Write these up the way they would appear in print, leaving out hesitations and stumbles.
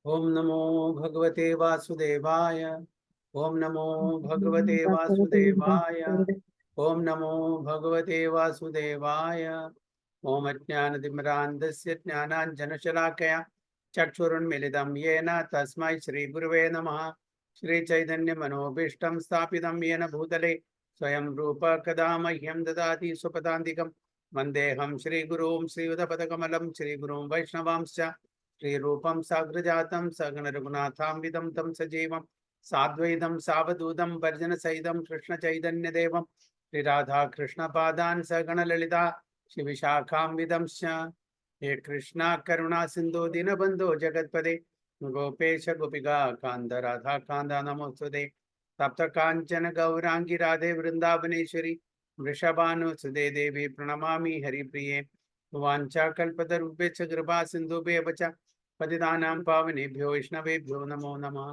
ओम नमो भगवते वासुदेवाय। ओम नमो भगवते वासुदेवाय। ओम नमो भगवते वासुदेवाय। ओम अज्ञानतिमिरान्धस्य ज्ञानाञ्जनशलाकया चक्षुरुन्मिलितं येन तस्मै श्रीगुरुवे नमः। श्रीचैतन्यमनोभीष्टं स्थापितं येन भूतले स्वयं रूप कदा मह्यं ददाति स्वपदान्तिकं वन्देऽहं श्रीगुरुं श्रीयुतपदकमलं श्रीगुरुं वैष्णवांश्च श्रीरूपं साग्रजातं सगण रघुनाथान्वितं तं सजीवं साद्वैतं सावधूतं वर्जनसहितं कृष्णचैतन्यदेवं श्रीराधाकृष्णपादान् सगण ललिता शिविशाखान्वितंश्च। हे कृष्णा करुणा सिन्धु दीनबन्धो जगत्पदे गोपेश गोपिका कान्त राधा कान्त नमोस्तुते। तप्त काञ्चन गौरांगी राधे वृन्दावनेश्वरी वृषभानुसुते देवी प्रणमामि हरिप्रिये। वाञ्छाकल्पतरुभ्यश्च कृपा सिन्धुभ्येव च पतितानां पावनेभ्यो वैष्णवेभ्यो नमो नमः।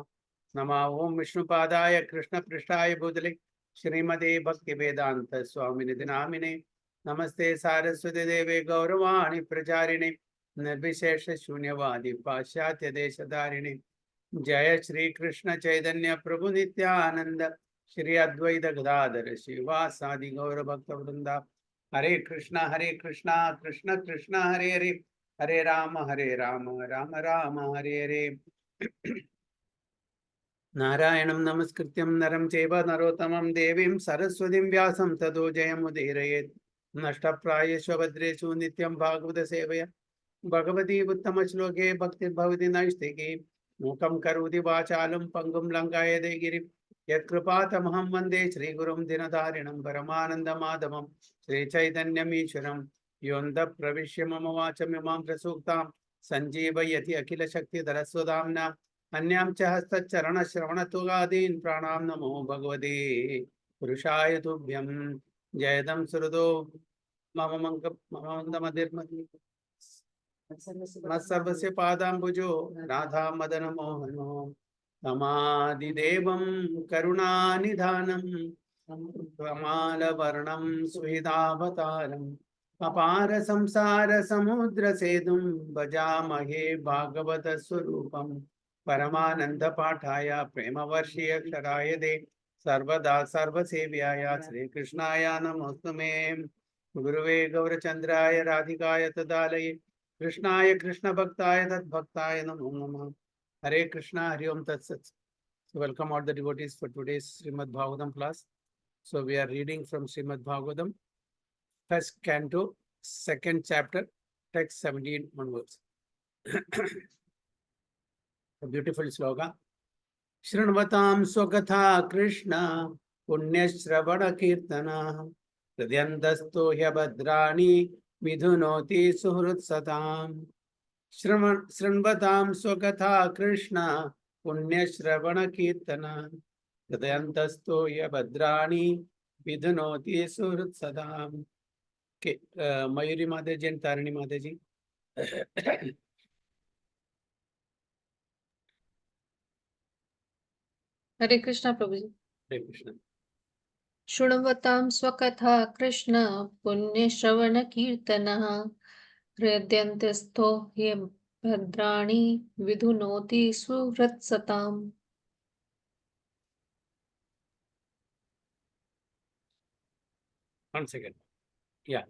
नमः ओं विष्णुपादाय कृष्णपृष्ठाय भूतले श्रीमते भक्तिवेदान्त स्वामिनिधि नामिने नमस्ते सारस्वती देवे गौरवाणी प्रचारिणे निर्विशेष शून्यवादी पाश्चात्य देशधारिणे। जय श्री कृष्ण चैतन्य प्रभु नित्यानंद श्री अद्वैत गदाधर श्रीवासादि गौर भक्त वृंदा। हरे कृष्णा कृष्ण कृष्ण हरे हरे हरे राम राम राम हरे हरे। नारायणं नमस्कृत्यं नरं चैव नरोत्तमं देवीं सरस्वतीं व्यासं ततो जयमुदीरयेत्। नष्टप्रायेषु भद्रेषु नित्यं भागवत सेवया भगवती उत्तम श्लोके भक्तिर्भवति नैष्टिकी। मूकं करोति वाचालं पङ्गुं लङ्घयते गिरिं यत्कृपातमहं वन्दे श्रीगुरुं दिनतारिणं परमानन्दमाधवं श्रीचैतन्यमीश्वरं। योऽन्तः प्रविश्य मम वाचमिमां प्रसूक्तां सञ्जीवयति अखिलशक्तिधरस्वधाम्ना अन्यां च हस्तचरणश्रवणत्वगादीन् प्राणां नमो भगवते पुरुषाय तुभ्यं। जयदं सुहृदो मम मन्दमतिर्मति सर्वस्य पादाम्बुजो राधा मदन मोहनो तमादिदेवं करुणानिधानं कमालवर्णं सुहृदावतारम् अपार संसार समुद्र सेतुं भजामहे भागवत स्वरूपम् परमानंद पाठाय प्रेमवर्षीय क्षराय दे सर्वदा सर्वसेव्याय श्रीकृष्णाय नमोस्तुमे। गुरुवे गौरचंद्राय राधिकाय तदालये कृष्णाय कृष्ण भक्ताय तद्भक्ताय नमो नमः। हरे कृष्णा हरि ओम तत्सत्। Welcome all the devotees for today's Srimad Bhagavatam class. So we are reading from Srimad Bhagavatam, first canto, second chapter, text 17 onwards. A beautiful sloka. Shrinvatam swakatha Krishna punyashravana kirtana hridyantasto hyabhadrani vidhunoti suhrutsatam. Shrinvatam swakatha Krishna punyashravana kirtana hridyantasto hyabhadrani vidhunoti suhrutsatam. Okay, Mayuri Mataji and Tarini Mataji. Hare Krishna Prabhu ji. Hare Krishna. शृण्वतां स्वकथा Krishna पुण्य श्रवण कीर्तनः हृदयन्तस्थो ह्य भद्राणि विधुनोति सुहृत्सताम्। One second. Yeah.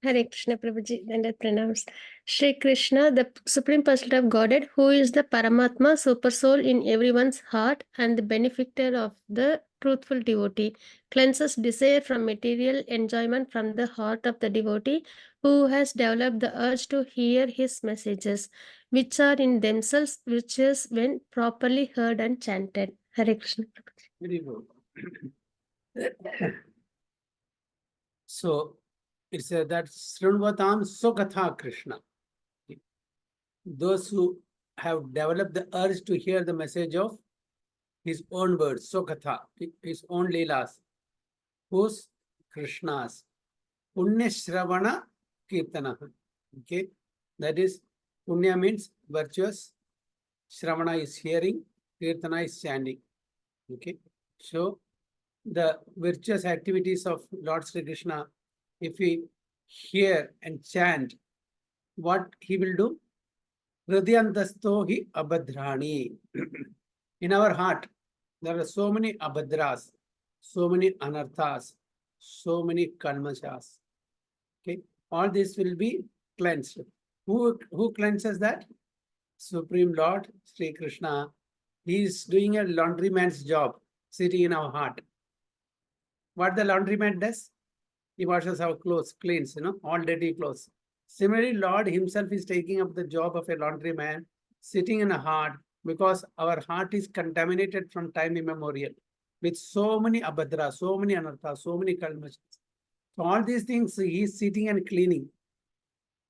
Hare Krishna Prabhuji, and I pronounce Shri Krishna, the Supreme Personality of Godhead, who is the Paramatma, Super Soul in everyone's heart and the benefactor of the truthful devotee, cleanses desire from material enjoyment from the heart of the devotee who has developed the urge to hear his messages, which are in themselves riches when properly heard and chanted. Hare Krishna Prabhuji. Very good. So it says that Srinvatam Sukatha Krishna. Those who have developed the urge to hear the message of his own words, Sukatha, his own Leelas, whose Krishna's Punya Shravana Kirtana. Okay, that is Punya means virtuous, Shravana is hearing, Kirtana is chanting. Okay, so the virtuous activities of Lord Sri Krishna, if we hear and chant, what he will do? Hridyantasto hi abhadrani. In our heart, there are so many abhadras, so many anarthas, so many kalmashas. Okay, all this will be cleansed. Who cleanses that? Supreme Lord Sri Krishna. He is doing a laundryman's job, sitting in our heart. What the laundryman does? He washes our clothes, cleans, all dirty clothes. Similarly, Lord himself is taking up the job of a laundryman, sitting in a heart, because our heart is contaminated from time immemorial with so many abhadras, so many anarthas, so many kalmashas. So all these things he is sitting and cleaning,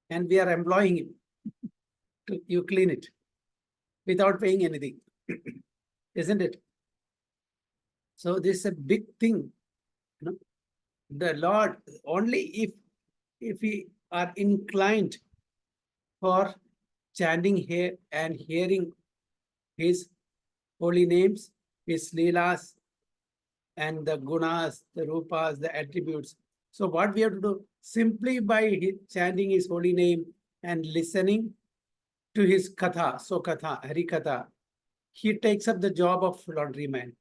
and we are employing him to you clean it without paying anything, isn't it? So this is a big thing. The Lord, only if we are inclined for chanting here and hearing his holy names, his leelas, and the gunas, the rupas, the attributes. So what we have to do, simply by chanting his holy name and listening to his katha, so katha, hari katha, he takes up the job of laundryman.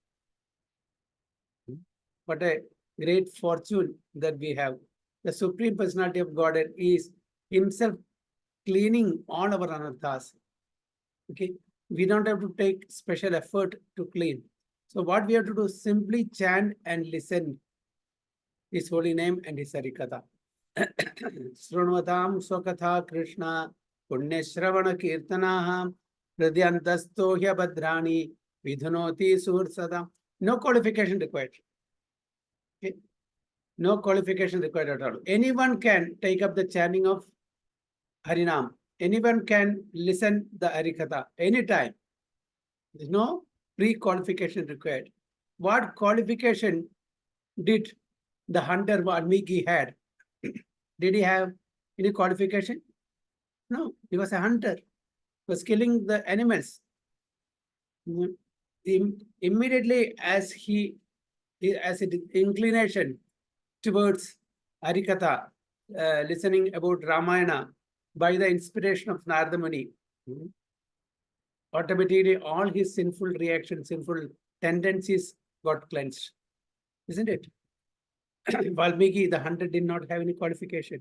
What a great fortune that we have. The Supreme Personality of Godhead is himself cleaning all our anarthas. Okay, we don't have to take special effort to clean. So what we have to do, simply chant and listen his holy name and his harikatha. Srunvatam swakatha Krishna punyashravana kirtanaha hridyantasto hyabhadrani vidhunoti sursada. No qualification required. Okay. No qualification required at all. Anyone can take up the chanting of Harinam. Anyone can listen the Harikatha anytime. There's no pre-qualification required. What qualification did the hunter Valmiki had? Did he have any qualification? No, he was a hunter. He was killing the animals. Immediately as as an inclination towards Harikatha, listening about Ramayana by the inspiration of Narada Muni, automatically all his sinful reactions, sinful tendencies got cleansed. Isn't it? Valmiki, the hunter, did not have any qualification.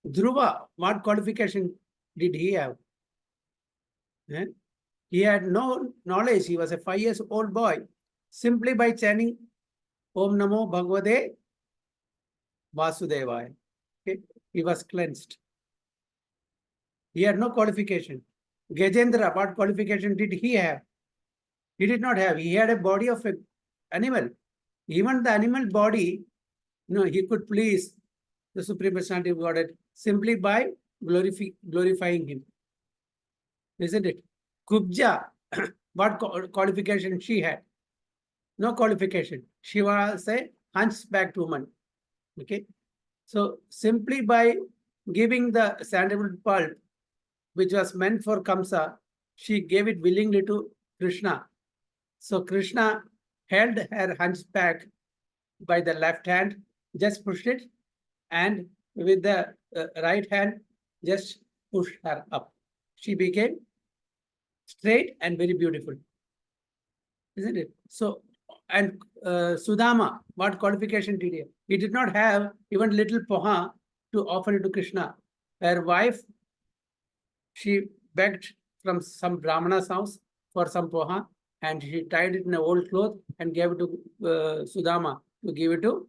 Dhruva, what qualification did he have? He had no knowledge. He was a 5 years old boy. Simply by chanting Om Namo Bhagavate Vasudevaya, okay, he was cleansed. He had no qualification. Gajendra, what qualification did he have? He did not have. He had a body of an animal. Even the animal body, he could please the Supreme Personality of Godhead simply by glorifying him. Isn't it? Kubja, what qualification she had? No qualification. She was a hunchbacked woman. Okay. So simply by giving the sandalwood pulp, which was meant for Kamsa, she gave it willingly to Krishna. So Krishna held her hunchback by the left hand, just pushed it, and with the right hand, just pushed her up. She became straight and very beautiful. Isn't it? So, and Sudama, what qualification did he have? He did not have even little poha to offer it to Krishna. Her wife, she begged from some Brahmana's house for some poha, and she tied it in an old cloth and gave it to Sudama to give it to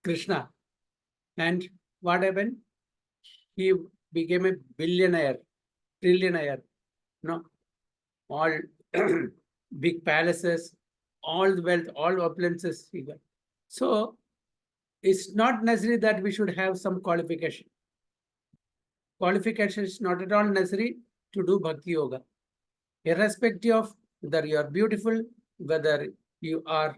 Krishna. And what happened? He became a billionaire, trillionaire, all big palaces, all the wealth, all opulences he got. So it's not necessary that we should have some qualification. Qualification is not at all necessary to do Bhakti Yoga. Irrespective of whether you are beautiful, whether you are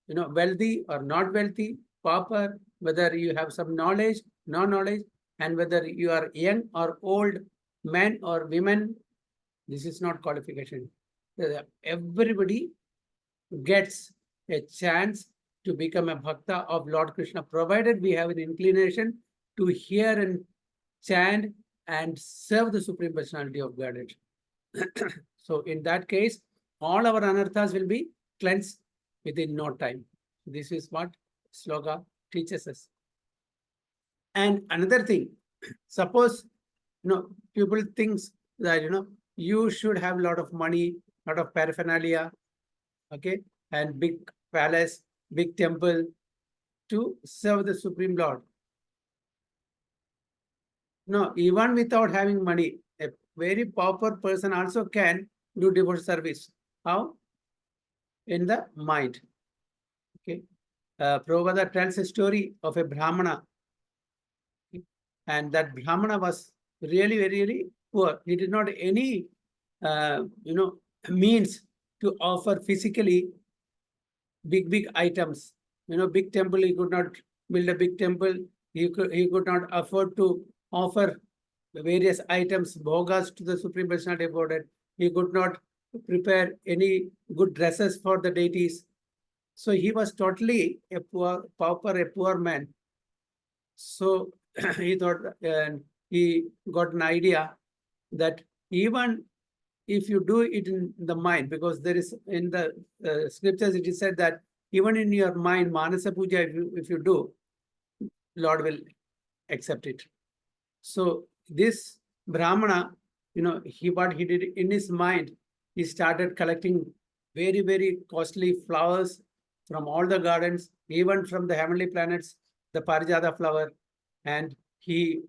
wealthy or not wealthy, pauper, whether you have some knowledge, no knowledge, and whether you are young or old, men or women, this is not qualification. Everybody gets a chance to become a bhakta of Lord Krishna, provided we have an inclination to hear and chant and serve the Supreme Personality of Godhead. So in that case, all our anarthas will be cleansed within no time. This is what sloka teaches us. And another thing, suppose people thinks that you should have a lot of money, lot of paraphernalia, okay, and big palace, big temple to serve the Supreme Lord. No, even without having money, a very pauper person also can do devotional service. How? In the mind. Okay. Prabhupada tells a story of a Brahmana. Okay? And that Brahmana was really, very, really poor. He did not any, means to offer physically big items. Big temple, he could not build a big temple. He could not afford to offer the various items, bhogas to the Supreme Personality of Godhead. He could not prepare any good dresses for the deities. So he was totally a poor man. So he thought, and he got an idea that even if you do it in the mind, because there is in the scriptures it is said that even in your mind, Manasa Puja, if you do, Lord will accept it. So this Brahmana, what he did in his mind, he started collecting very, very costly flowers from all the gardens, even from the heavenly planets, the Parijata flower. And he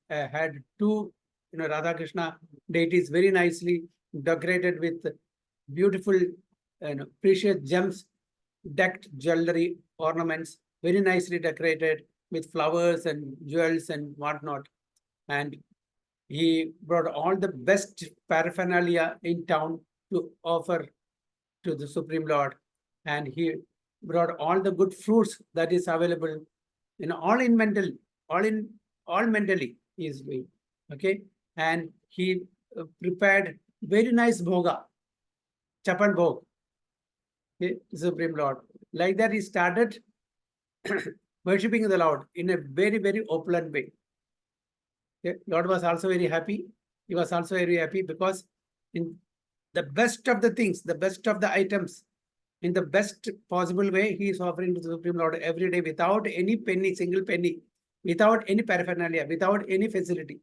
had two, Radha Krishna deities very nicely decorated with beautiful, precious gems, decked jewelry, ornaments, very nicely decorated with flowers and jewels and whatnot. And he brought all the best paraphernalia in town to offer to the Supreme Lord. And he brought all the good fruits that is available, all mentally he is doing. Okay. And he prepared very nice bhoga, chapan bhog, okay, Supreme Lord. Like that, he started worshipping the Lord in a very, very opulent way. Okay. Lord was also very happy. He was also very happy because in the best of the things, the best of the items, in the best possible way, he is offering to the Supreme Lord every day without any penny, single penny, without any paraphernalia, without any facility.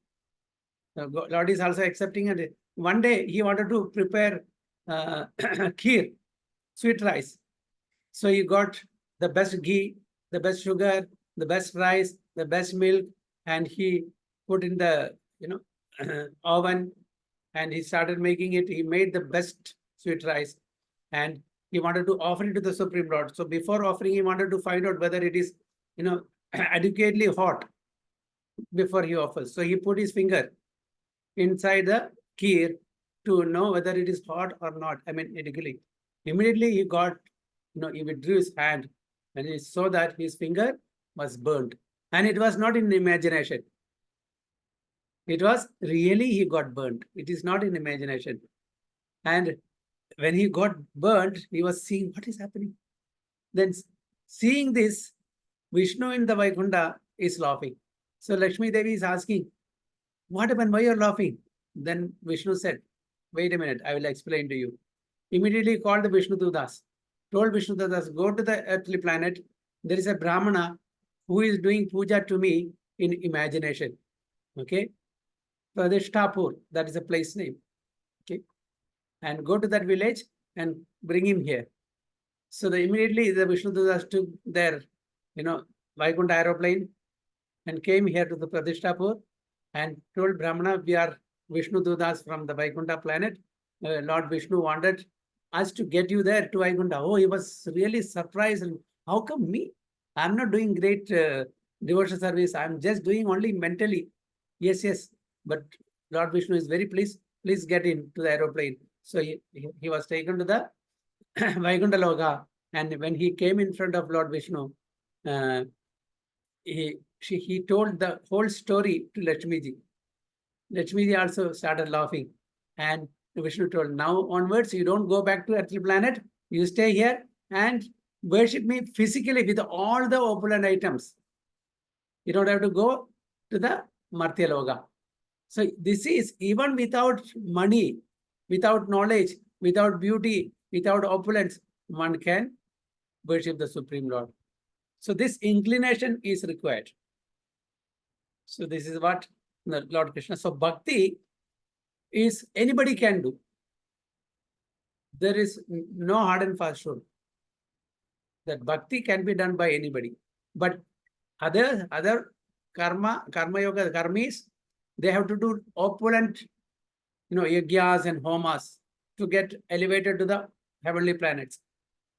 Lord is also accepting. And one day he wanted to prepare kheer, sweet rice. So he got the best ghee, the best sugar, the best rice, the best milk, and he put in the oven, and he started making it. He made the best sweet rice, and he wanted to offer it to the Supreme Lord. So before offering, he wanted to find out whether it is adequately hot before he offers. So he put his finger inside the kheer to know whether it is hot or not. Immediately he got, he withdrew his hand, and he saw that his finger was burnt. And it was not in imagination. It was really he got burnt. It is not in imagination. And when he got burnt, he was seeing what is happening. Then seeing this, Vishnu in the Vaikunta is laughing. So Lakshmi Devi is asking, what happened? Why you're laughing? Then Vishnu said, wait a minute, I will explain to you. Immediately called the Vishnu Dudas, told Vishnu Dudas, go to the earthly planet. There is a Brahmana who is doing puja to me in imagination. Okay. Pradeshtapur, that is a place name. Okay. And go to that village and bring him here. So immediately the Vishnu Dudas took their, Vaikunta aeroplane and came here to the Pradeshtapur and told Brahmana, we are Vishnu Dudas from the Vaikunta planet. Lord Vishnu wanted us to get you there to Vaikunta. Oh, he was really surprised. And how come me? I'm not doing great devotional service. I'm just doing only mentally. Yes. But Lord Vishnu is very pleased. Please get in to the aeroplane. So he was taken to the Vaikunta Loka. And when he came in front of Lord Vishnu, he told the whole story to Lakshmi ji. Lakshmi ji also started laughing. And Vishnu told, now onwards, you don't go back to earthly planet. You stay here and worship me physically with all the opulent items. You don't have to go to the Martya Loka. So this is even without money, without knowledge, without beauty, without opulence, one can worship the Supreme Lord. So this inclination is required. So this is what the Lord Krishna. So bhakti is anybody can do. There is no hard and fast rule. That bhakti can be done by anybody. But other karma yoga, karmis, they have to do opulent, yagyas and homas to get elevated to the heavenly planets.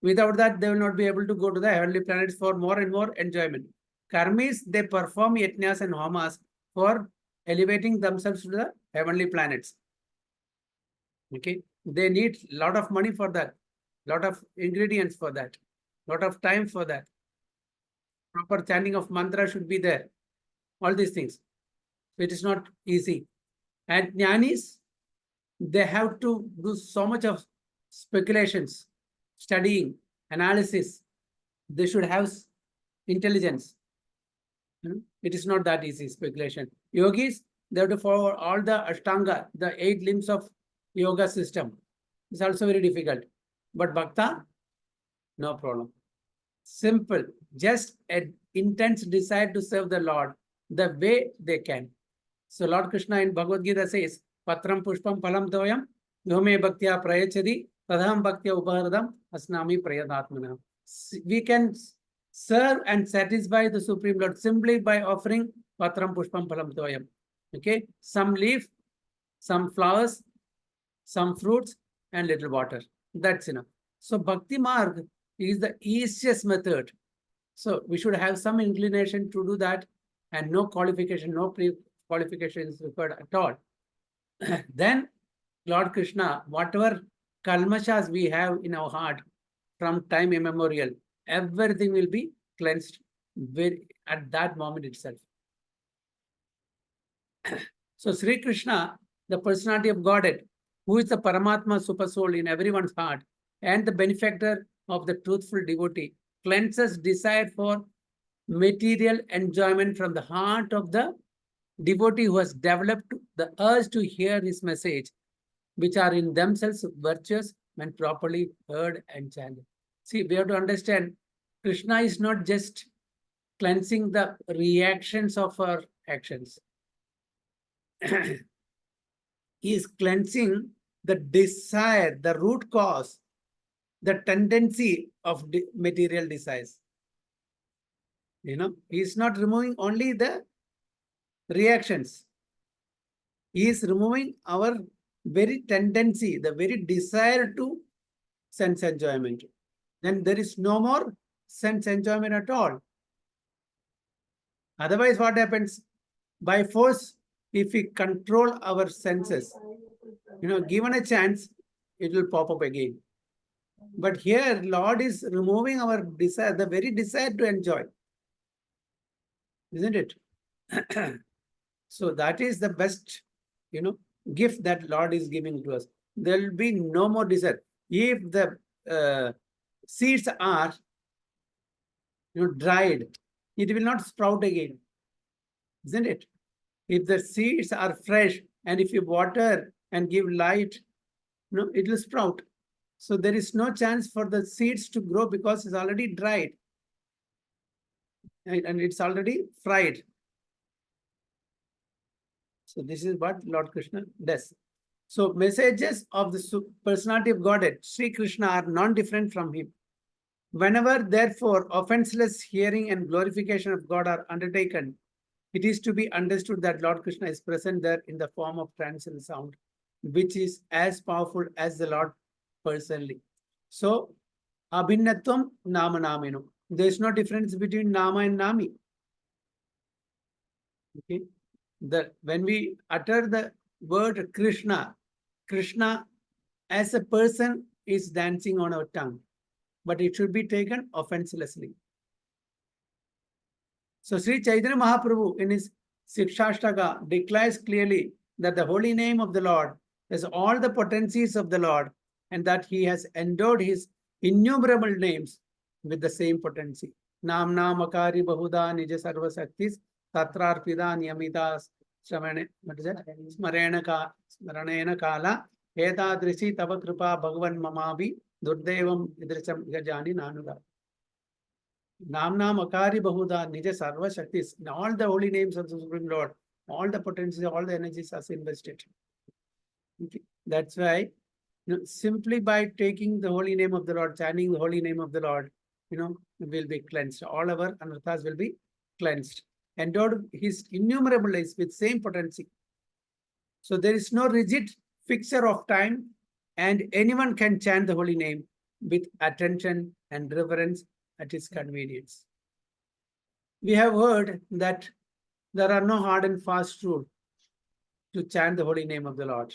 Without that, they will not be able to go to the heavenly planets for more and more enjoyment. Karmis, they perform yajnas and homas for elevating themselves to the heavenly planets. Okay, they need a lot of money for that, lot of ingredients for that, lot of time for that. Proper chanting of mantra should be there. All these things. It is not easy. And jnanis, they have to do so much of speculations, studying, analysis. They should have intelligence. It is not that easy, speculation. Yogis, they have to follow all the Ashtanga, the 8 limbs of yoga system. It's also very difficult. But Bhakta, no problem. Simple, just an intense desire to serve the Lord the way they can. So Lord Krishna in Bhagavad Gita says, Patram Pushpam Palam Doyam, Yome Bhaktya Prayachadi, Tadham Bhaktya Upaharadam, Asnami Prayadatmana. We can serve and satisfy the Supreme Lord simply by offering Patram Pushpam Palam Doyam. Okay, some leaf, some flowers, some fruits, and little water. That's enough. So Bhakti Marg is the easiest method. So we should have some inclination to do that, and no qualification, no pre-qualification is required at all. Then Lord Krishna, whatever kalmashas we have in our heart from time immemorial, everything will be cleansed at that moment itself. So Sri Krishna, the personality of Godhead, who is the Paramatma super soul in everyone's heart and the benefactor of the truthful devotee, cleanses desire for material enjoyment from the heart of the devotee who has developed the urge to hear his message, which are in themselves virtuous when properly heard and chanted. See, we have to understand Krishna is not just cleansing the reactions of our actions. He is cleansing the desire, the root cause, the tendency of material desires. He is not removing only the reactions. He is removing our very tendency, the very desire to sense enjoyment. Then there is no more sense enjoyment at all. Otherwise, what happens? By force, if we control our senses, given a chance, it will pop up again. But here, Lord is removing our desire, the very desire to enjoy. Isn't it? So that is the best, gift that Lord is giving to us. There will be no more desire. If the seeds are, dried, it will not sprout again. Isn't it? If the seeds are fresh and if you water and give light, it will sprout. So there is no chance for the seeds to grow because it's already dried. And it's already fried. So this is what Lord Krishna does. So messages of the personality of Godhead, Sri Krishna, are non-different from him. Whenever, therefore, offenseless hearing and glorification of God are undertaken, it is to be understood that Lord Krishna is present there in the form of transcendental sound, which is as powerful as the Lord personally. So, abhinnatvam nama namino. There is no difference between nama and nami. Okay. When we utter the word Krishna, Krishna as a person is dancing on our tongue, but it should be taken offenselessly. So Sri Chaitanya Mahaprabhu in his Sikshashtaka declares clearly that the holy name of the Lord has all the potencies of the Lord and that he has endowed his innumerable names with the same potency. Namna makari bahuda nija sarva saktis tatrarpida niyamitas what is that? Smaranena kala etadrisi tava kripa bhagavan mamavi durdevam idrisam gajani nanuga. Namna Makari Bahuda Nija Sarva Shaktis. All the holy names of the Supreme Lord, all the potencies, all the energies are invested. Okay. That's why simply by taking the holy name of the Lord, chanting the holy name of the Lord, will be cleansed. All our anarthas will be cleansed. Endowed his innumerable lives with same potency. So there is no rigid fixture of time, and anyone can chant the holy name with attention and reverence at his convenience. We have heard that there are no hard and fast rules to chant the holy name of the Lord.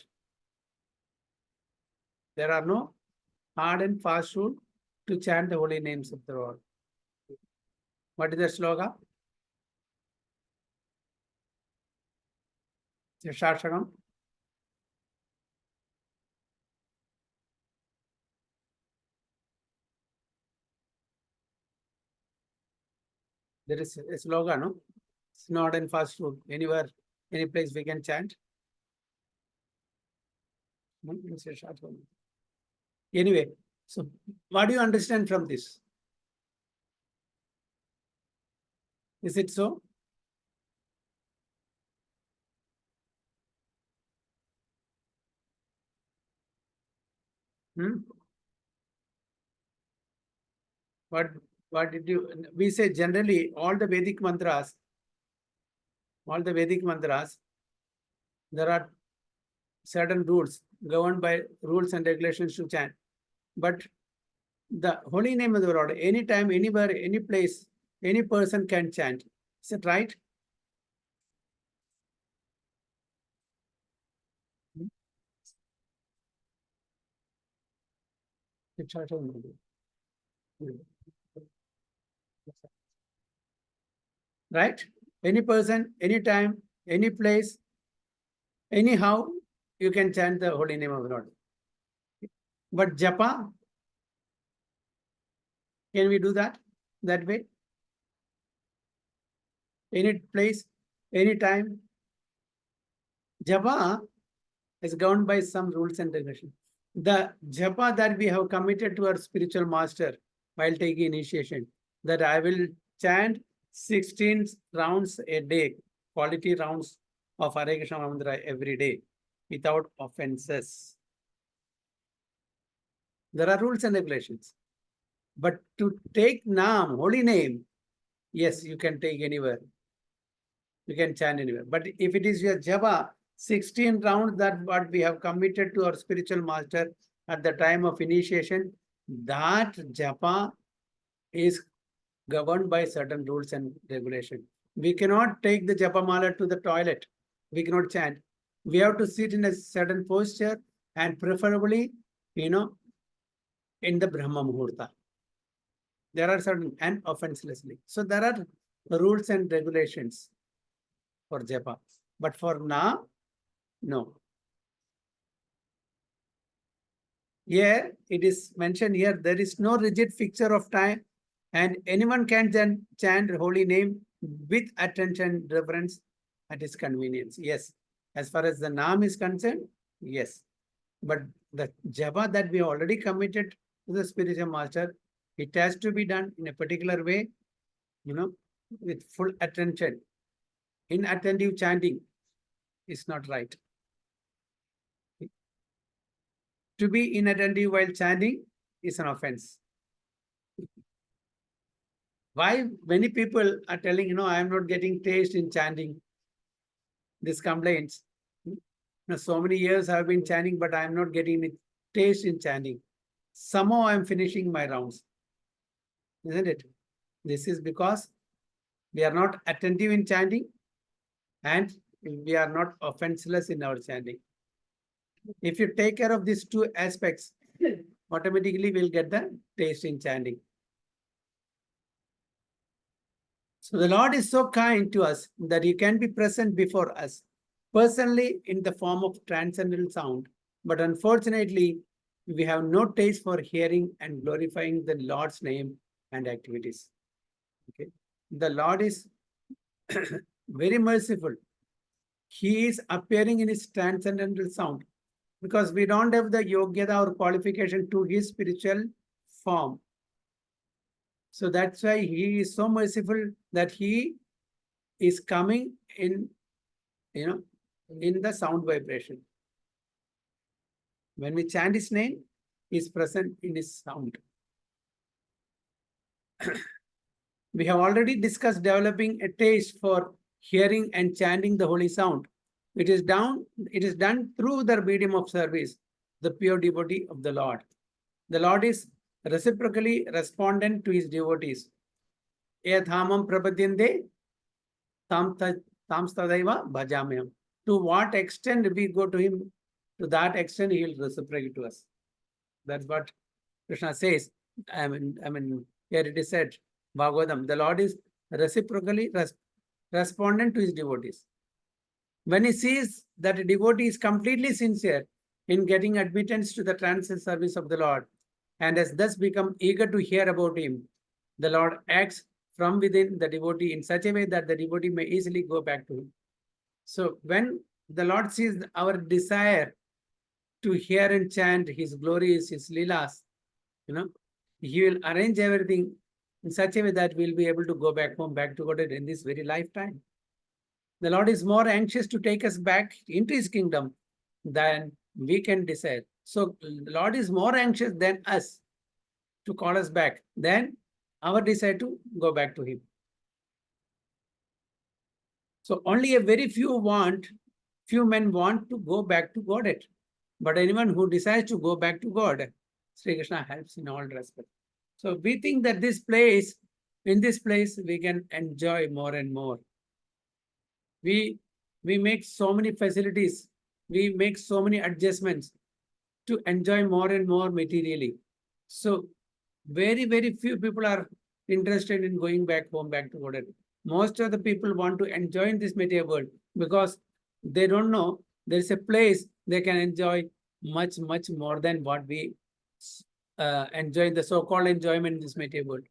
There are no hard and fast rules to chant the holy names of the Lord. What is the sloga? Shashagam. There is a slogan, no? It's not in fast food. Anywhere, any place we can chant. Anyway, so what do you understand from this? Is it so? What did you, we say generally all the Vedic mantras, there are certain rules governed by rules and regulations to chant. But the holy name of the Lord, anytime, anywhere, any place, any person can chant. Is it right? Right? Any person, anytime, any place, anyhow, you can chant the holy name of the Lord. But japa, can we do that way? Any place, any time. Japa is governed by some rules and regulations. The japa that we have committed to our spiritual master while taking initiation, that I will chant 16 rounds a day, quality rounds of Hare Krishna mantra every day without offenses. There are rules and regulations. But to take Naam, holy name, yes, you can take anywhere. You can chant anywhere. But if it is your japa, 16 rounds that what we have committed to our spiritual master at the time of initiation, that japa is governed by certain rules and regulations. We cannot take the japa mala to the toilet. We cannot chant. We have to sit in a certain posture and preferably, in the Brahma Muhurta. There are certain, and offenselessly. So there are rules and regulations for japa. But for now, no. Here, it is mentioned here, there is no rigid fixture of time, and anyone can chant holy name with attention, reverence at his convenience. Yes. As far as the Naam is concerned, yes. But the japa that we already committed to the spiritual master, it has to be done in a particular way, with full attention. Inattentive chanting is not right. To be inattentive while chanting is an offense. Why many people are telling, I am not getting taste in chanting. This complaints. So many years I have been chanting, but I am not getting taste in chanting. Somehow I am finishing my rounds. Isn't it? This is because we are not attentive in chanting and we are not offenseless in our chanting. If you take care of these two aspects, automatically we'll get the taste in chanting. So the Lord is so kind to us that he can be present before us, personally in the form of transcendental sound. But unfortunately, we have no taste for hearing and glorifying the Lord's name and activities. Okay. The Lord is very merciful. he is appearing in his transcendental sound, because we don't have the yogyata or qualification to his spiritual form. So that's why he is so merciful that he is coming in, in the sound vibration. When we chant his name, he is present in his sound. We have already discussed developing a taste for hearing and chanting the holy sound. It is done through the medium of service, the pure devotee of the Lord. The Lord is reciprocally respondent to his devotees. Yathamam prapadyante tam tadaiva bhajamyam. To what extent we go to him, to that extent he will reciprocate to us. That's what Krishna says. I mean, here it is said, Bhagavatam, the Lord is reciprocally respondent to his devotees. When he sees that a devotee is completely sincere in getting admittance to the transcendental service of the Lord, and has thus become eager to hear about him, the Lord acts from within the devotee in such a way that the devotee may easily go back to him. So when the Lord sees our desire to hear and chant his glories, his leelas, he will arrange everything in such a way that we'll be able to go back home, back to God in this very lifetime. The Lord is more anxious to take us back into his kingdom than we can desire. So the Lord is more anxious than us to call us back than our desire to go back to him. So only a very few men want to go back to Godhead. But anyone who decides to go back to God, Sri Krishna helps in all respects. So we think that in this place, we can enjoy more and more. We make so many facilities, we make so many adjustments to enjoy more and more materially. So very, very few people are interested in going back home, back to Godhead. Most of the people want to enjoy in this material world because they don't know there is a place they can enjoy much, much more than what we enjoy, the so-called enjoyment in this material world.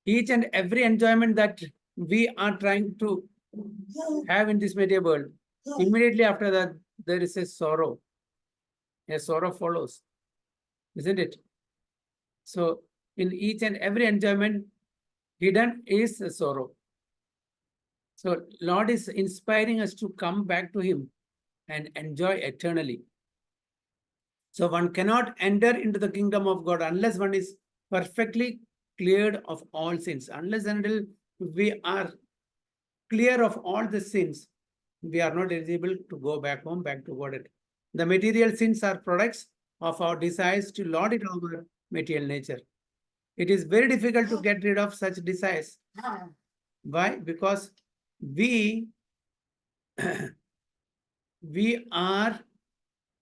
Each and every enjoyment that we are trying to have in this material world, immediately after that, there is a sorrow. A sorrow follows, isn't it? So in each and every enjoyment, hidden is a sorrow. So Lord is inspiring us to come back to him and enjoy eternally. So one cannot enter into the kingdom of God unless one is perfectly cleared of all sins. Unless and until we are clear of all the sins, we are not eligible to go back home, back to God. The material sins are products of our desires to lord it over material nature. It is very difficult to get rid of such desires. Why? Because we are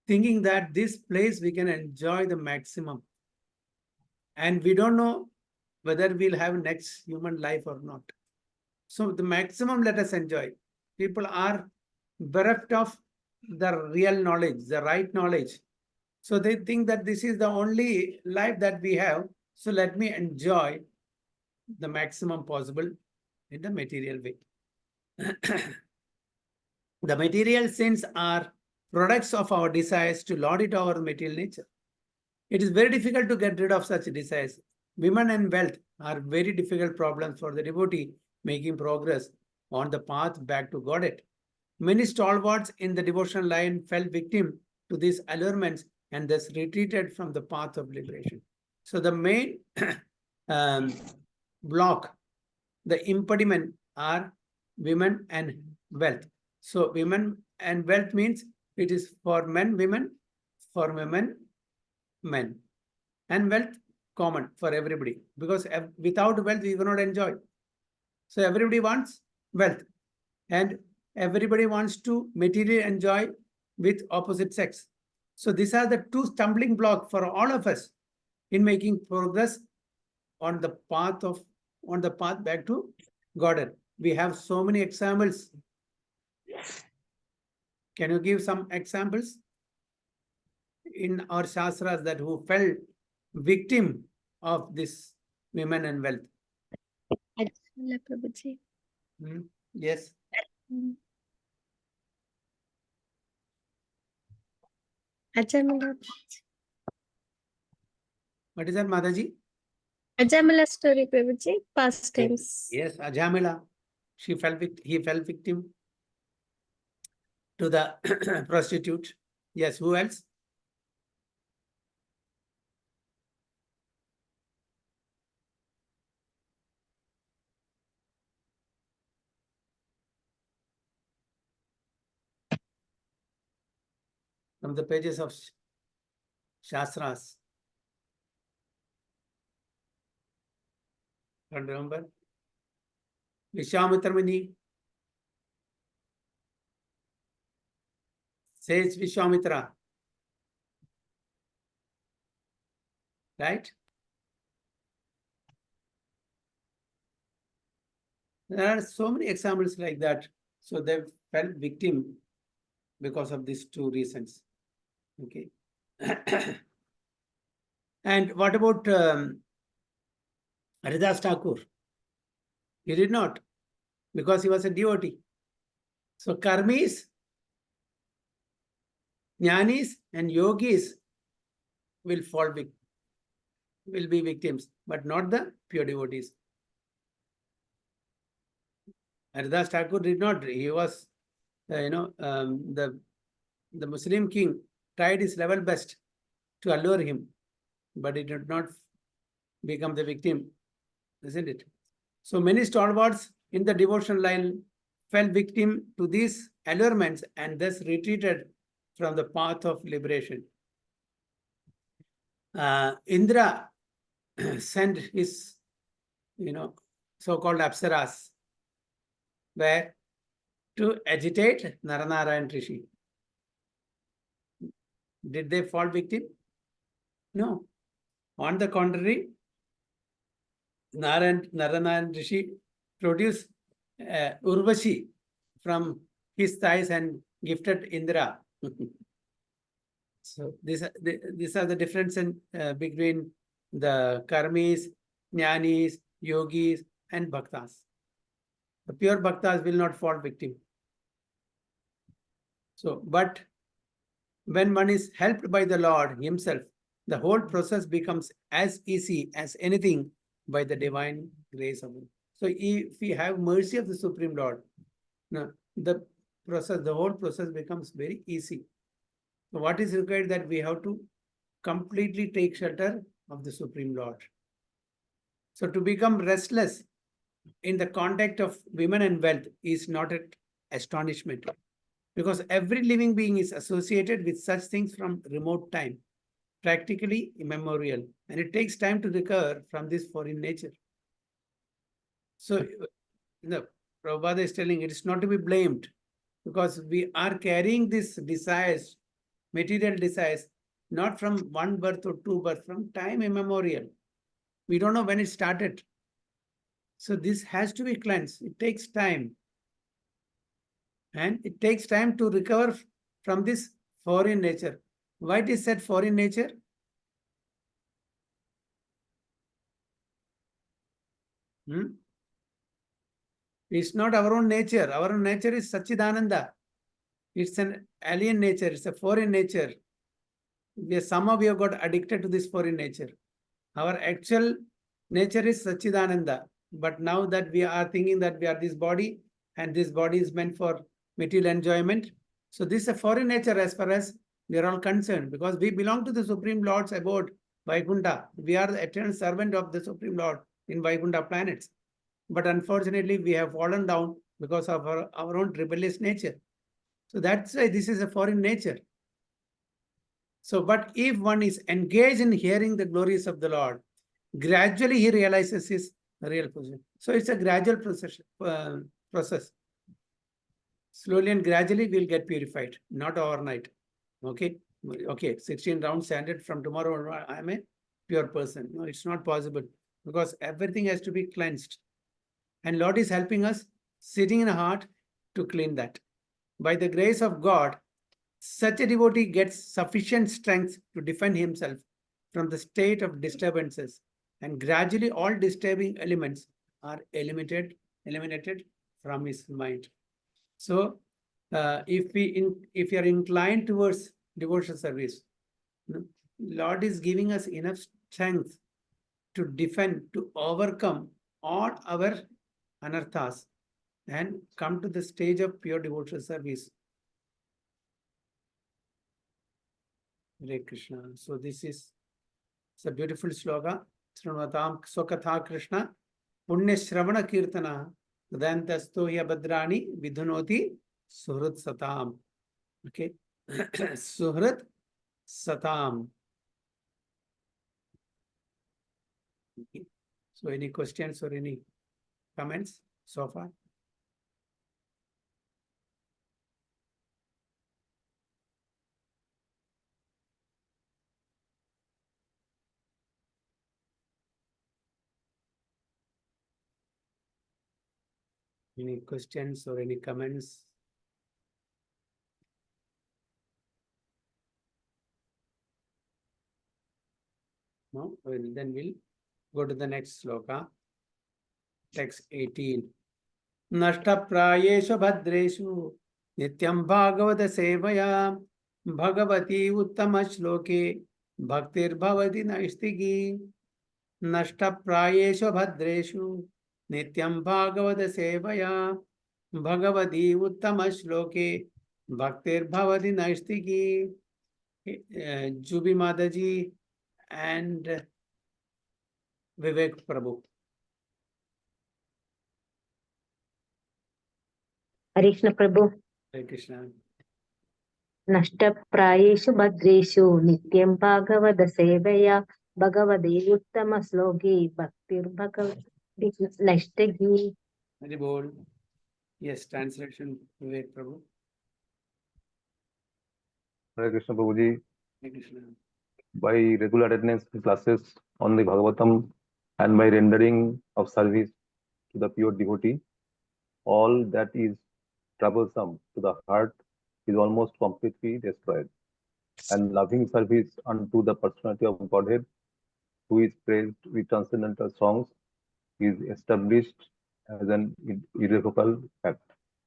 thinking that this place we can enjoy the maximum. And we don't know whether we'll have next human life or not. So the maximum let us enjoy. People are bereft of the real knowledge, the right knowledge. So they think that this is the only life that we have. So let me enjoy the maximum possible in the material way. The material sins are products of our desires to lord it over material nature. It is very difficult to get rid of such desires. Women and wealth are very difficult problems for the devotee making progress on the path back to Godhead. Many stalwarts in the devotional line fell victim to these allurements and thus retreated from the path of liberation. So the main block, the impediment are women and wealth. So women and wealth means it is for men, women, for women, men. And wealth, common for everybody. Because without wealth, we cannot enjoy. So everybody wants wealth. And everybody wants to materially enjoy with opposite sex. So these are the two stumbling blocks for all of us in making progress on the path back to Godhead. We have so many examples. Can you give some examples in our shastras that who fell victim of this women and wealth? Prabhuji. Yes. Ajamala. What is that, Mataji? Ajamala story, Prabhuji. Past tense. Yes, Ajamila. He fell victim to the prostitute. Yes, who else? From the pages of Shastras. Don't remember? Vishwamitra Muni says Vishwamitra. Right? There are so many examples like that. So they fell victim because of these two reasons. Okay. And what about Haridas Thakur? He did not, because he was a devotee. So karmis, jnanis, and yogis will be victims, but not the pure devotees. Haridas Thakur did not. He was, the Muslim king tried his level best to allure him, but he did not become the victim, isn't it? So many stalwarts in the devotional line fell victim to these allurements and thus retreated from the path of liberation. Indra sent his, so-called apsaras, where to agitate Naranarayan Rishi. Did they fall victim? No. On the contrary, Naranayan Rishi produced Urvashi from his thighs and gifted Indra. So these are the difference between the karmis, jnanis, yogis, and bhaktas. The pure bhaktas will not fall victim. So, but when one is helped by the Lord himself, the whole process becomes as easy as anything by the divine grace of him. So if we have mercy of the Supreme Lord, the whole process becomes very easy. So what is required that we have to completely take shelter of the Supreme Lord. So to become restless in the contact of women and wealth is not an astonishment, because every living being is associated with such things from remote time, practically immemorial, and it takes time to recover from this foreign nature. So, Prabhupada is telling it is not to be blamed, because we are carrying these desires, material desires, not from one birth or two births, from time immemorial. We don't know when it started. So this has to be cleansed. It takes time. And it takes time to recover from this foreign nature. Why it is said foreign nature? It's not our own nature. Our own nature is Satchidananda. It's an alien nature. It's a foreign nature. Somehow we have got addicted to this foreign nature. Our actual nature is Satchidananda. But now that we are thinking that we are this body, and this body is meant for material enjoyment. So this is a foreign nature as far as we are all concerned, because we belong to the Supreme Lord's abode, Vaikuntha. We are the eternal servant of the Supreme Lord in Vaikuntha planets. But unfortunately, we have fallen down because of our own rebellious nature. So that's why this is a foreign nature. So, but if one is engaged in hearing the glories of the Lord, gradually he realizes his real position. So it's a gradual process. Slowly and gradually we'll get purified, not overnight. Okay, 16 rounds standard from tomorrow I am a pure person. No, it's not possible, because everything has to be cleansed. And Lord is helping us, sitting in a heart, to clean that. By the grace of God, such a devotee gets sufficient strength to defend himself from the state of disturbances, and gradually all disturbing elements are eliminated from his mind. So if you are inclined towards devotional service. Lord is giving us enough strength to defend, to overcome all our anarthas and come to the stage of pure devotional service. Hare Krishna. So this is it's a beautiful sloka. Srunvatam Swakatha Krishna Punya Shravana Kirtana Udantasto Yabhadrani Vidhunoti Suhrat Satam. Okay. Suhrat Satam. Okay. So any questions or any comments so far? Any questions or any comments? No? Well, then we'll go to the next sloka. Text 18. Nashta prayeshu bhadreshu nityam bhagavata sevaya bhagavati uttama shloke bhaktir bhavati naistigi. Nashta prayeshu bhadreshu nityam bhagavata sevaya bhagavati uttama shloke bhaktir bhavati naistigi. Jubi Mataji and Vivek Prabhu. Hare Krishna Prabhu. Hare Krishna. Nashtaprayeshu bhadreshu nityam bhagavada sevaya bhagavade uttama sloki bhaktir bhagavati nashtagi. Very bold. Yes, translation Vivek Prabhu. Hare Krishna Prabhuji, Hare Krishna. by regular attendance in classes on the Bhagavatam and by rendering of service to the pure devotee, all that is troublesome to the heart is almost completely destroyed. And loving service unto the personality of Godhead, who is praised with transcendental songs, is established as an irrevocable fact.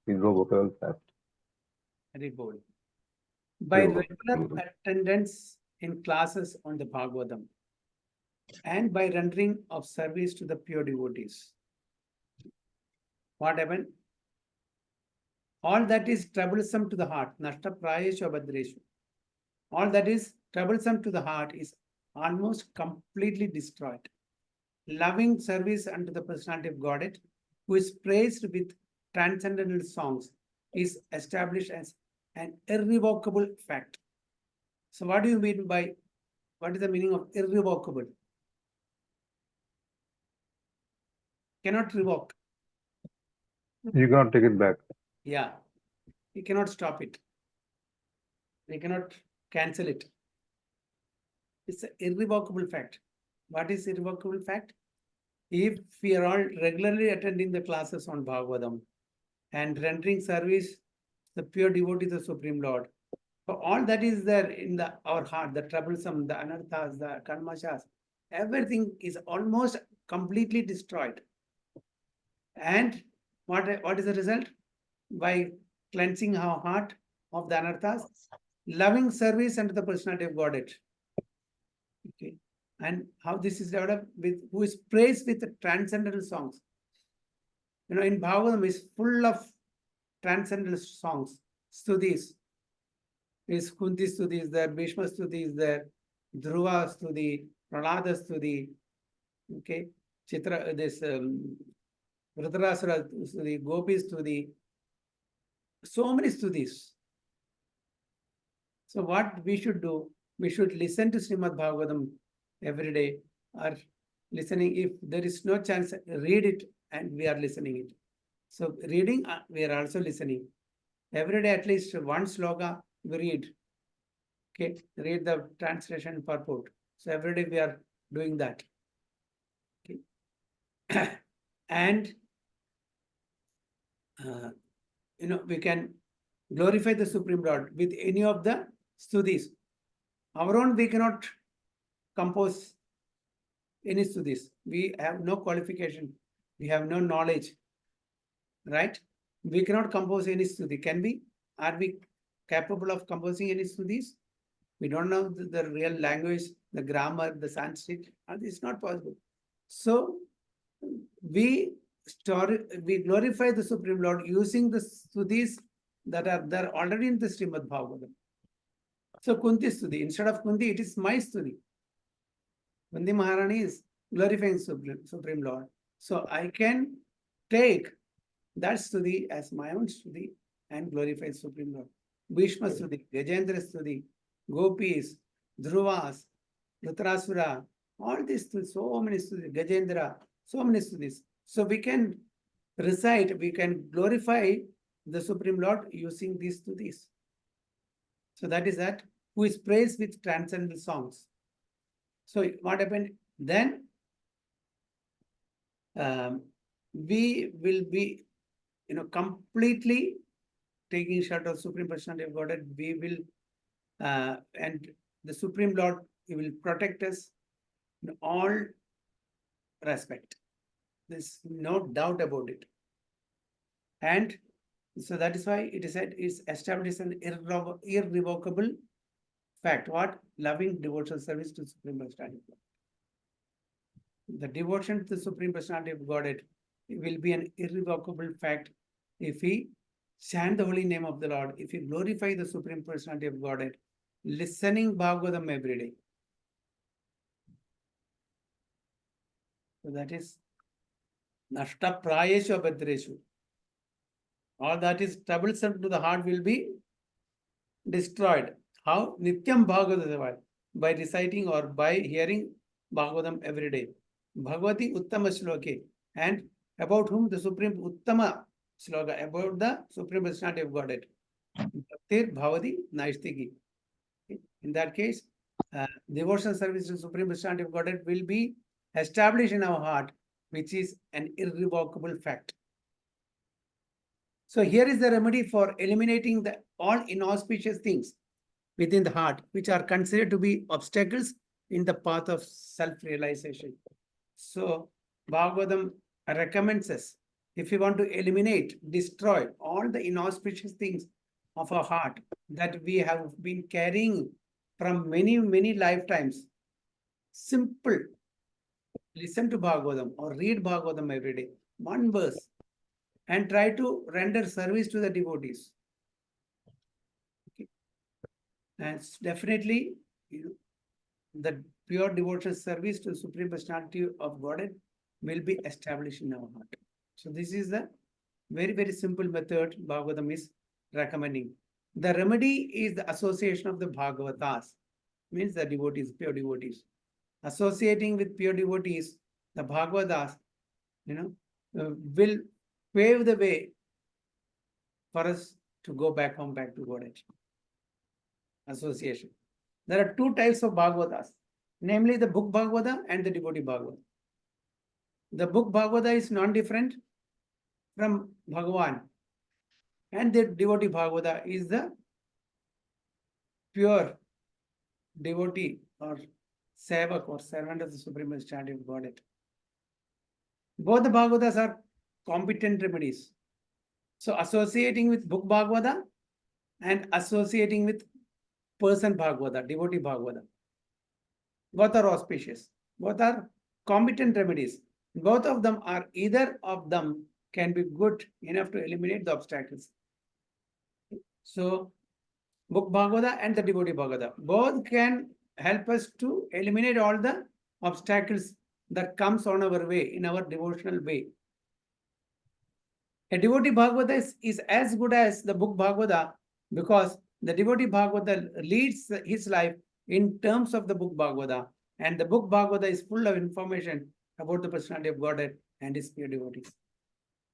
Irrevocable fact. Very bold. By Very bold. regular attendance in classes on the Bhagavatam and by rendering of service to the pure devotees. What happened? All that is troublesome to the heart, Nashta Prayeshu Abhadreshu. All that is troublesome to the heart is almost completely destroyed. Loving service unto the personality of Godhead, who is praised with transcendental songs, is established as an irrevocable fact. So what do you mean by, what is the meaning of irrevocable? Cannot revoke. You cannot take it back. Yeah. You cannot stop it. You cannot cancel it. It's an irrevocable fact. What is irrevocable fact? If we are all regularly attending the classes on Bhagavatam and rendering service, the pure devotee, the Supreme Lord, so all that is there in our heart, the troublesome, the anarthas, the karmashas, everything is almost completely destroyed. And what is the result? By cleansing our heart of the anarthas, loving service unto the personality of Godhead. Okay. And how this is developed with who is praised with the transcendental songs. You know, in Bhagavatam is full of transcendental songs, stutis. Is Kunti Stuti is there, Bhishma Stuti is there, Dhruva Stuti, Prahlada Stuti, okay, Chitra, this Vritarasura Stuti, Gopi Stuti, so many Stutis. So what we should do, we should listen to Srimad Bhagavatam every day, or listening, if there is no chance, read it and we are listening it. So reading, we are also listening. Every day at least one sloka we read. Okay, read the translation purport. So every day we are doing that. Okay. And you know, we can glorify the Supreme Lord with any of the stutis. Our own, we cannot compose any stutis. We have no qualification. We have no knowledge. Right? We cannot compose any stuti. Can we? Are we capable of composing any stutis? We don't know the real language, the grammar, the Sanskrit, and it's not possible. So we glorify the Supreme Lord using the stutis that are there already in the Srimad Bhagavatam. So Kunti Stuti, instead of Kunti, it is my Stuti. Kundi Maharani is glorifying Supreme Lord. So I can take that Stuti as my own Stuti and glorify Supreme Lord. Bhishma Stuti, Gajendra Stuti, Gopis, Dhruvas, Dhritarashtra, all these stutis, so many stutis, Gajendra, so many stutis. So we can recite, we can glorify the Supreme Lord using these stutis. So that is that, who is praised with transcendental songs. So what happened then? We will be, completely taking shelter of Supreme Personality of Godhead. We will, and the Supreme Lord, He will protect us in all respect. There's no doubt about it. And so that is why it is said is established an irrevocable fact. What? Loving devotional service to Supreme Personality of God. The devotion to the Supreme Personality of Godhead will be an irrevocable fact if we chant the holy name of the Lord, if we glorify the Supreme Personality of Godhead, listening Bhagavatam every day. So that is Nashta Prayeshu Abhadreshu. All that is troublesome to the heart will be destroyed. How? Nityam Bhagavata, by reciting or by hearing Bhagavatam every day. Bhagavati Uttama Shloke, and about whom the Supreme Uttama Shloka, about the Supreme Personality of Godhead. Bhaktir Bhavati Naistiki. In that case, devotional service to Supreme Personality of Godhead will be established in our heart, which is an irrevocable fact. So here is the remedy for eliminating all inauspicious things within the heart, which are considered to be obstacles in the path of self-realization. So Bhagavatam recommends us, if we want to eliminate, destroy all the inauspicious things of our heart that we have been carrying from many, many lifetimes, simple, listen to Bhagavatam or read Bhagavatam every day, one verse, and try to render service to the devotees. Okay. And definitely, the pure devotional service to Supreme Personality of Godhead will be established in our heart. So this is the very, very simple method Bhagavatam is recommending. The remedy is the association of the Bhagavatas, means the devotees, pure devotees. Associating with pure devotees, the Bhagavatas, will pave the way for us to go back home, back to Godhead. Association. There are two types of Bhagavatas, namely the book Bhagavata and the devotee Bhagavata. The book Bhagavata is non-different from Bhagavan, and the devotee Bhagavata is the pure devotee or sevak or servant of the Supreme Personality of Godhead. Both the Bhagavatas are competent remedies. So associating with book Bhagavata and associating with person Bhagavata, devotee Bhagavata, both are auspicious. Both are competent remedies. Both of them are, either of them can be good enough to eliminate the obstacles. So book Bhagavata and the devotee Bhagavata, both can help us to eliminate all the obstacles that comes on our way, in our devotional way. A devotee Bhagavata is as good as the book Bhagavata, because the devotee Bhagavata leads his life in terms of the book Bhagavata, and the book Bhagavata is full of information about the personality of Godhead and his pure devotees.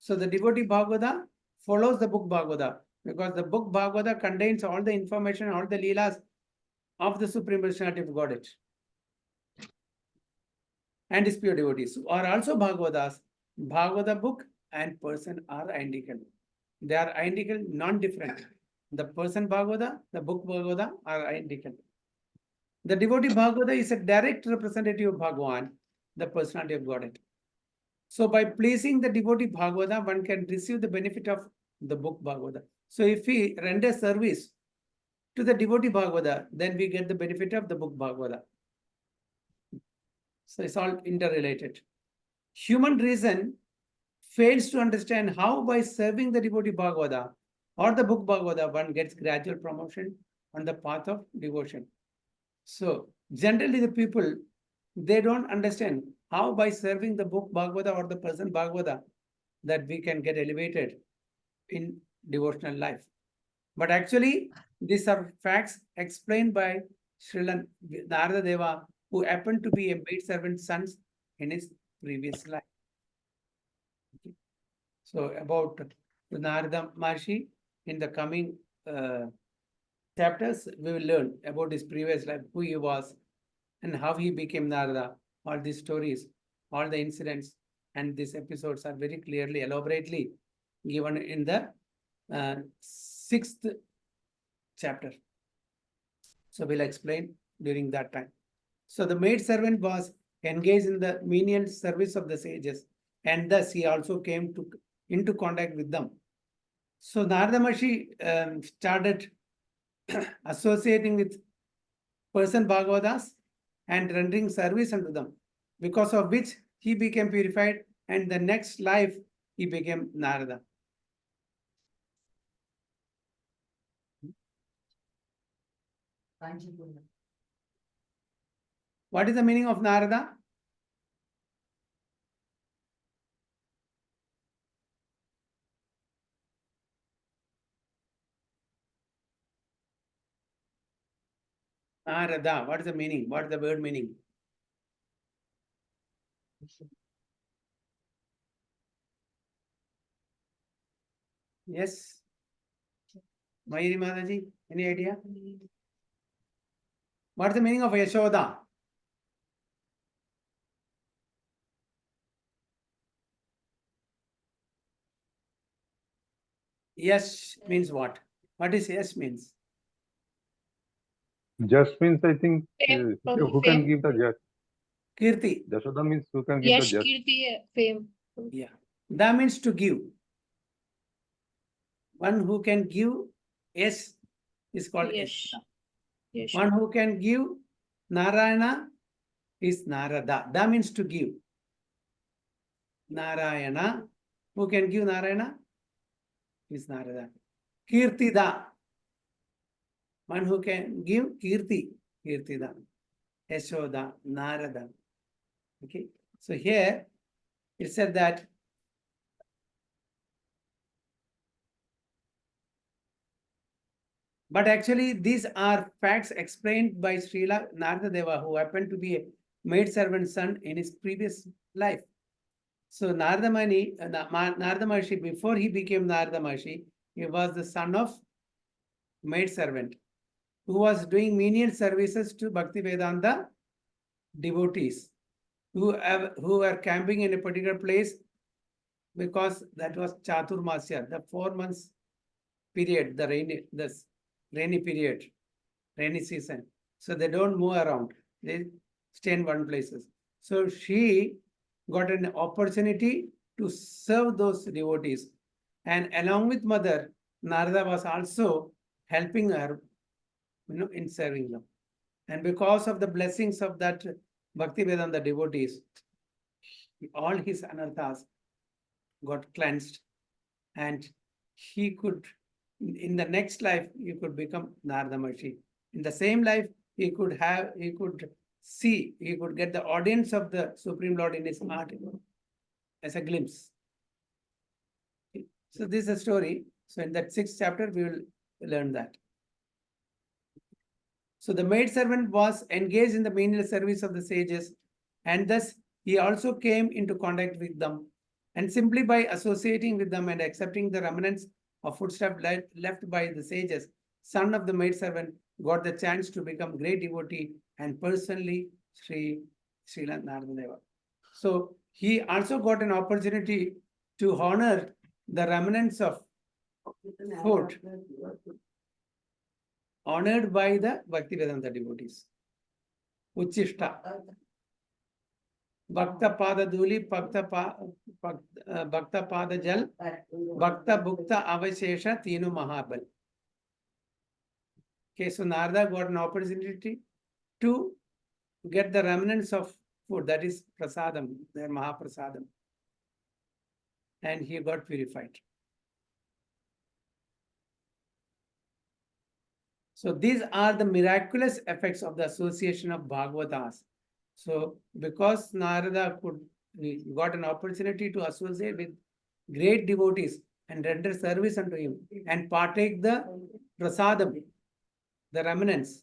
So the devotee Bhagavata follows the book Bhagavata, because the book Bhagavata contains all the information, all the leelas of the Supreme Personality of Godhead and his pure devotees, who are also Bhagavatas. Bhagavata book and person are identical. They are identical, non-different. The person Bhagavata, the book Bhagavata are identical. The devotee Bhagavata is a direct representative of Bhagavan, the personality of Godhead. So by pleasing the devotee Bhagavata, one can receive the benefit of the book Bhagavata. So if we render service to the devotee Bhagavata, then we get the benefit of the book Bhagavata. So it's all interrelated. Human reason fails to understand how by serving the devotee Bhagavata or the book Bhagavata, one gets gradual promotion on the path of devotion. So generally the people, they don't understand how by serving the book Bhagavata or the person Bhagavata that we can get elevated in devotional life. But actually, these are facts explained by Srila Narada Deva, who happened to be a maidservant's son in his previous life. So about the Narada Maharshi, in the coming chapters, we will learn about his previous life, who he was, and how he became Narada. All these stories, all the incidents, and these episodes are very clearly, elaborately given in the 6th chapter. So we'll explain during that time. So the maidservant was engaged in the menial service of the sages, and thus he also came into contact with them. So Narada Maharshi started associating with person Bhagavatas and rendering service unto them, because of which he became purified, and the next life he became Narada. What is the meaning of Narada? Narada, what is the meaning? What is the word meaning? Yes. Mayuri Mataji, any idea? What is the meaning of Yashoda? Yes means what? What is yes means? Just means, I think, Fame, who can fame. give the just. Kirti. Jashoda means who can give the Yash, just. Kirti, fame. Yeah. That means to give. One who can give yes is called Yash. Yashoda. Yash. One who can give Narayana is Narada. That means to give. Narayana. Who can give Narayana is Narada. Kirtida. One who can give Kirti. Kirtida. Yashoda. Narada. Okay. So here it said that but actually these are facts explained by Srila Narada Deva, who happened to be a maidservant's son in his previous life. So Narada Maharshi, before he became Narada Maharshi, he was the son of maidservant who was doing menial services to Bhaktivedanta devotees who were camping in a particular place, because that was Chaturmasya, the 4 months period, the rainy period, rainy season. So they don't move around. They stay in one places. So she got an opportunity to serve those devotees. And along with mother, Narada was also helping her, in serving them. And because of the blessings of that Bhaktivedanta devotees, all his anarthas got cleansed, and he could, in the next life, he could become Narada Maharshi. In the same life, he could get the audience of the Supreme Lord in his heart as a glimpse. So this is a story. So in that 6th chapter, we will learn that. So the maidservant was engaged in the menial service of the sages, and thus he also came into contact with them. And simply by associating with them and accepting the remnants of footsteps left by the sages, son of the maidservant got the chance to become great devotee and personally Srila Narada Deva. So he also got an opportunity to honor the remnants of food honored by the Bhaktivedanta devotees. Uchishta. Bhakta Pada Duli, Bhakta Pada Jal, Bhakta Bhukta Avashesha Tinu Mahabal. Okay, so Narada got an opportunity to get the remnants of food, that is prasadam, their Mahaprasadam, and he got purified. So these are the miraculous effects of the association of Bhagavatas. So because Narada got an opportunity to associate with great devotees and render service unto him and partake the prasadam, the remnants,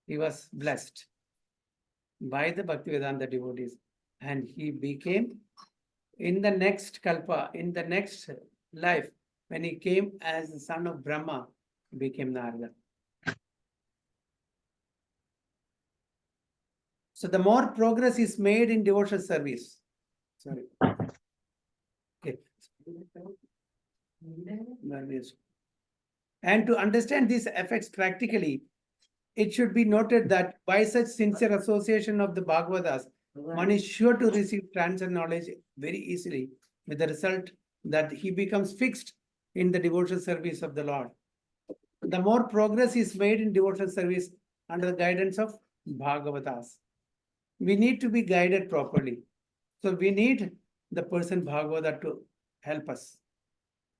he was blessed by the Bhaktivedanta devotees, and he became, in the next kalpa, in the next life, when he came as the son of Brahma, became Narada. So the more progress is made in devotional service, sorry. Okay. And to understand these effects practically, it should be noted that by such sincere association of the Bhagavatas, one is sure to receive transcendental knowledge very easily, with the result that he becomes fixed in the devotional service of the Lord. The more progress is made in devotional service under the guidance of Bhagavatas, we need to be guided properly. So we need the person Bhagavata to help us.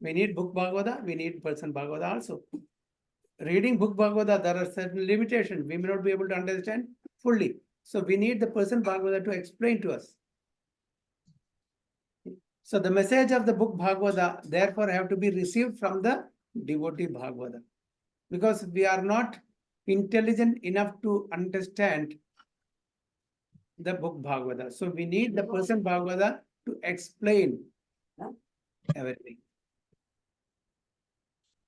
We need book Bhagavata, we need person Bhagavata also. Reading book Bhagavata, there are certain limitations. We may not be able to understand fully. So we need the person Bhagavata to explain to us. So the message of the book Bhagavata, therefore, have to be received from the devotee Bhagavata. Because we are not intelligent enough to understand the book Bhagavata. So we need the person Bhagavata to explain everything.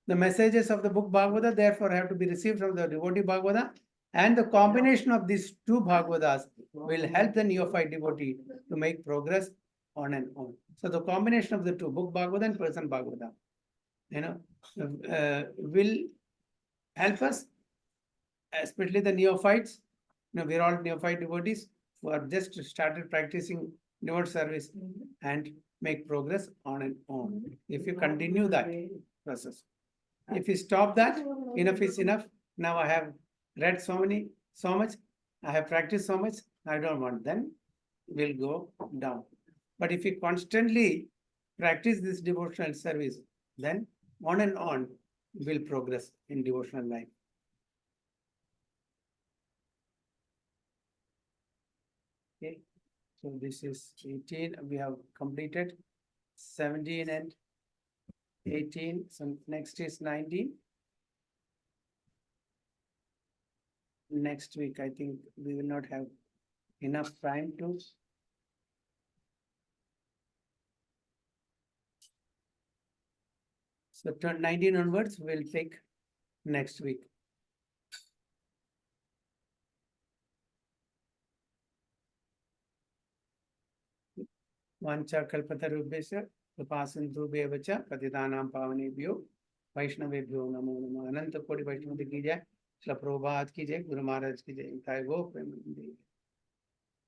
The messages of the book Bhagavata, therefore, have to be received from the devotee Bhagavata, and the combination of these two Bhagavatas will help the neophyte devotee to make progress on and on. So the combination of the two, book Bhagavata and person Bhagavata, will help us, especially the neophytes. We're all neophyte devotees who are just started practicing devote service and make progress on and on. If you continue that process. If you stop that, enough is enough. Now I have read so much, I have practiced so much, I don't want, then we'll go down. But if you constantly practice this devotional service, then on and on will progress in devotional life. Okay, so this is 18, we have completed 17 and 18, so next is 19. Next week, I think we will not have enough time to. So 19 onwards, we'll take next week. Vancha kalpatarubhyasya कृपासिन्धुभ्येव च पतितानां पावनेभ्यो वैष्णवेभ्यो नमो नमः। अनंत कोटि वैष्णव की जय, श्री प्रभुपाद की जय, गुरु महाराज की जय। गो प्रेम।